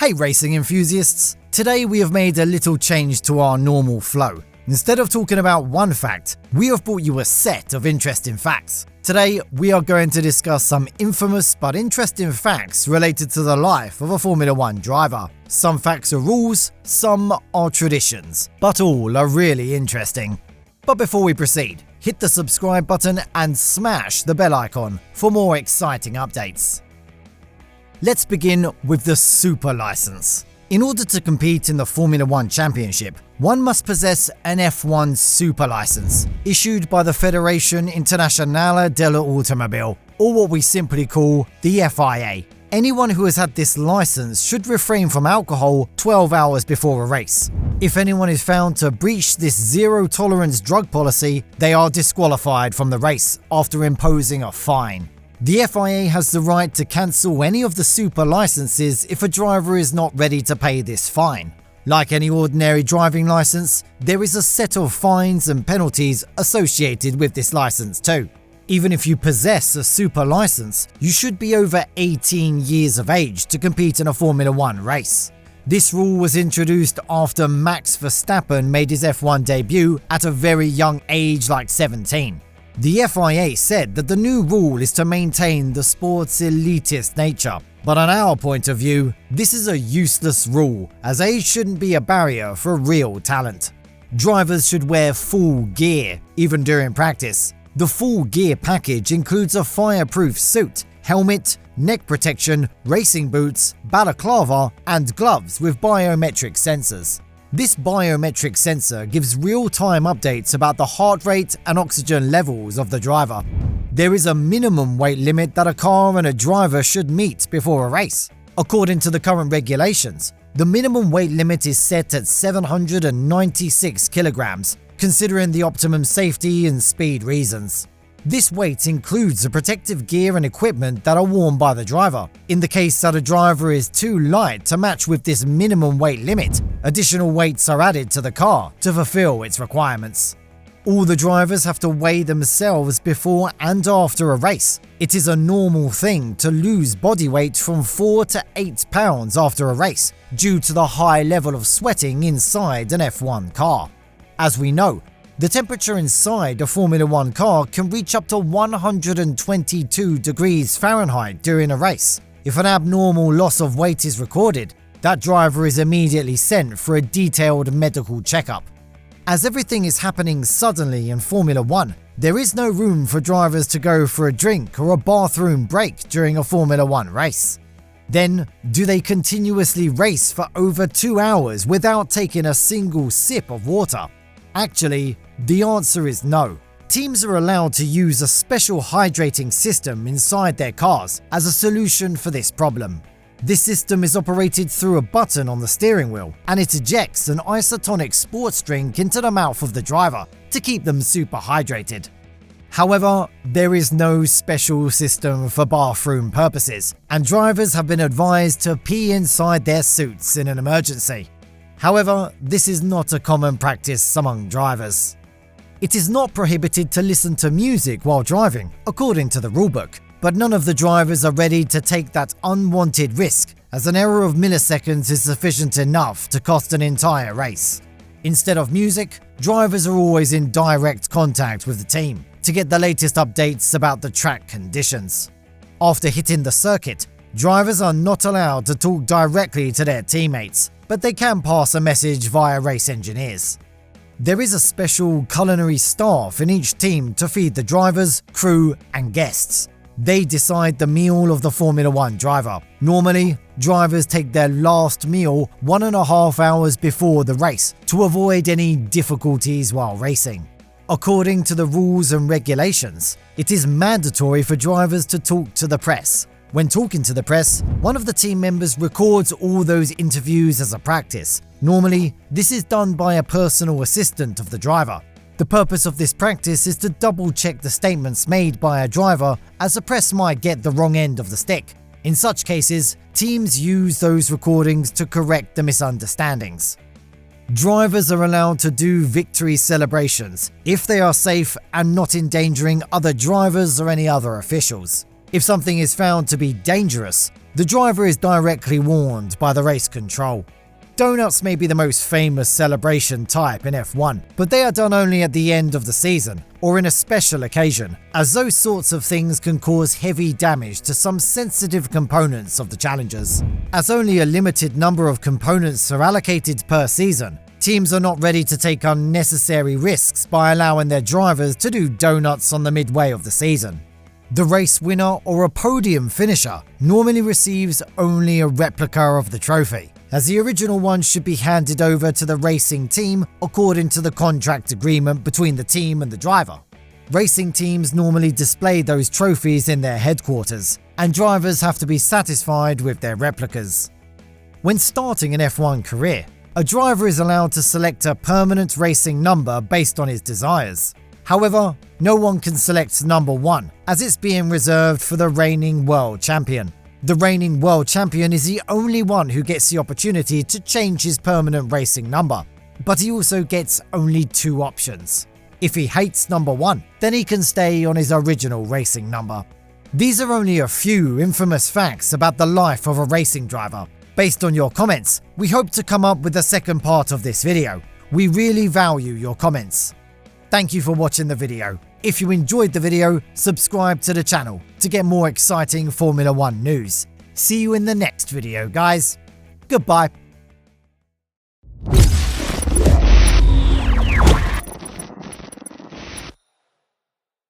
Hey racing enthusiasts! Today we have made a little change to our normal flow. Instead of talking about one fact, we have brought you a set of interesting facts. Today we are going to discuss some infamous but interesting facts related to the life of a Formula 1 driver. Some facts are rules, some are traditions, but all are really interesting. But before we proceed, hit the subscribe button and smash the bell icon for more exciting updates. Let's begin with the Super License. In order to compete in the Formula 1 Championship, one must possess an F1 Super License, issued by the Federación Internacional del Automóvil, or what we simply call the FIA. Anyone who has had this license should refrain from alcohol 12 hours before a race. If anyone is found to breach this zero-tolerance drug policy, they are disqualified from the race after imposing a fine. The FIA has the right to cancel any of the super licenses if a driver is not ready to pay this fine. Like any ordinary driving license, there is a set of fines and penalties associated with this license too. Even if you possess a super license, you should be over 18 years of age to compete in a Formula 1 race. This rule was introduced after Max Verstappen made his F1 debut at a very young age, like 17. The FIA said that the new rule is to maintain the sport's elitist nature, but on our point of view, this is a useless rule, as age shouldn't be a barrier for real talent. Drivers should wear full gear, even during practice. The full gear package includes a fireproof suit, helmet, neck protection, racing boots, balaclava, and gloves with biometric sensors. This biometric sensor gives real-time updates about the heart rate and oxygen levels of the driver. There is a minimum weight limit that a car and a driver should meet before a race. According to the current regulations, the minimum weight limit is set at 796 kilograms, considering the optimum safety and speed reasons. This weight includes the protective gear and equipment that are worn by the driver. In the case that a driver is too light to match with this minimum weight limit, additional weights are added to the car to fulfill its requirements. All the drivers have to weigh themselves before and after a race. It is a normal thing to lose body weight from 4 to 8 pounds after a race, due to the high level of sweating inside an F1 car. As we know, the temperature inside a Formula 1 car can reach up to 122 degrees Fahrenheit during a race. If an abnormal loss of weight is recorded, that driver is immediately sent for a detailed medical checkup. As everything is happening suddenly in Formula 1, there is no room for drivers to go for a drink or a bathroom break during a Formula 1 race. Then, do they continuously race for over 2 hours without taking a single sip of water? Actually, the answer is no. Teams are allowed to use a special hydrating system inside their cars as a solution for this problem. This system is operated through a button on the steering wheel, and it ejects an isotonic sports drink into the mouth of the driver to keep them super hydrated. However, there is no special system for bathroom purposes, and drivers have been advised to pee inside their suits in an emergency. However, this is not a common practice among drivers. It is not prohibited to listen to music while driving, according to the rulebook, but none of the drivers are ready to take that unwanted risk, as an error of milliseconds is sufficient enough to cost an entire race. Instead of music, drivers are always in direct contact with the team to get the latest updates about the track conditions. After hitting the circuit, drivers are not allowed to talk directly to their teammates, but they can pass a message via race engineers. There is a special culinary staff in each team to feed the drivers, crew, and guests. They decide the meal of the Formula 1 driver. Normally, drivers take their last meal 1.5 hours before the race to avoid any difficulties while racing. According to the rules and regulations, it is mandatory for drivers to talk to the press. When talking to the press, one of the team members records all those interviews as a practice. Normally, this is done by a personal assistant of the driver. The purpose of this practice is to double-check the statements made by a driver, as the press might get the wrong end of the stick. In such cases, teams use those recordings to correct the misunderstandings. Drivers are allowed to do victory celebrations if they are safe and not endangering other drivers or any other officials. If something is found to be dangerous, the driver is directly warned by the race control. Donuts may be the most famous celebration type in F1, but they are done only at the end of the season, or in a special occasion, as those sorts of things can cause heavy damage to some sensitive components of the challengers. As only a limited number of components are allocated per season, teams are not ready to take unnecessary risks by allowing their drivers to do donuts on the midway of the season. The race winner or a podium finisher normally receives only a replica of the trophy, as the original one should be handed over to the racing team according to the contract agreement between the team and the driver. Racing teams normally display those trophies in their headquarters, and drivers have to be satisfied with their replicas. When starting an F1 career, a driver is allowed to select a permanent racing number based on his desires. However, no one can select number 1, as it's being reserved for the reigning world champion. The reigning world champion is the only one who gets the opportunity to change his permanent racing number, but he also gets only 2 options. If he hates number 1, then he can stay on his original racing number. These are only a few infamous facts about the life of a racing driver. Based on your comments, we hope to come up with the second part of this video. We really value your comments. Thank you for watching the video. If you enjoyed the video, subscribe to the channel to get more exciting Formula 1 news. See you in the next video, guys. Goodbye.